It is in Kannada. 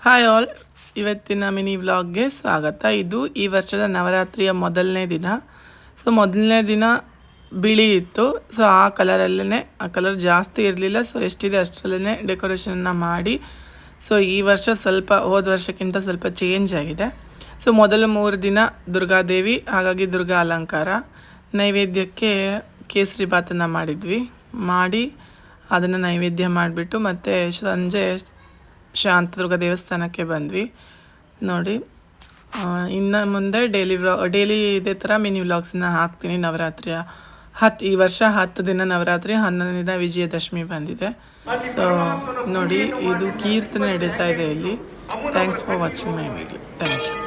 ಹಾಯ್ ಆಲ್, ಇವತ್ತಿನ ಮಿನಿ ವ್ಲಾಗ್ಗೆ ಸ್ವಾಗತ. ಇದು ಈ ವರ್ಷದ ನವರಾತ್ರಿಯ ಮೊದಲನೇ ದಿನ. ಸೊ ಮೊದಲನೇ ದಿನ ಬಿಳಿ ಇತ್ತು. ಸೊ ಆ ಕಲರ್ ಜಾಸ್ತಿ ಇರಲಿಲ್ಲ. ಸೊ ಎಷ್ಟಿದೆ ಅಷ್ಟರಲ್ಲೇ ಡೆಕೋರೇಷನ್ನ ಮಾಡಿ. ಸೊ ಈ ವರ್ಷ ಸ್ವಲ್ಪ ಹೋದ ವರ್ಷಕ್ಕಿಂತ ಸ್ವಲ್ಪ ಚೇಂಜ್ ಆಗಿದೆ. ಸೊ ಮೊದಲ 3 ದಿನ ದುರ್ಗಾದೇವಿ, ಹಾಗಾಗಿ ದುರ್ಗಾ ಅಲಂಕಾರ. ನೈವೇದ್ಯಕ್ಕೆ ಕೇಸರಿ ಬಾತನ್ನು ಮಾಡಿ ಅದನ್ನು ನೈವೇದ್ಯ ಮಾಡಿಬಿಟ್ಟು ಮತ್ತು ಸಂಜೆ ಶಾಂತದುರ್ಗ ದೇವಸ್ಥಾನಕ್ಕೆ ಬಂದ್ವಿ. ನೋಡಿ, ಇನ್ನು ಮುಂದೆ ಡೈಲಿ ಇದೇ ಥರ ಮಿನಿ ವ್ಲಾಗ್ಸನ್ನ ಹಾಕ್ತೀನಿ. ನವರಾತ್ರಿಯ ಈ ವರ್ಷ 10 ದಿನ ನವರಾತ್ರಿ, 11 ದಿನ ವಿಜಯದಶಮಿ ಬಂದಿದೆ. ಸೊ ನೋಡಿ, ಇದು ಕೀರ್ತನೆ ನಡೀತಾ ಇದೆ ಇಲ್ಲಿ. Thanks for watching my video. Thank you.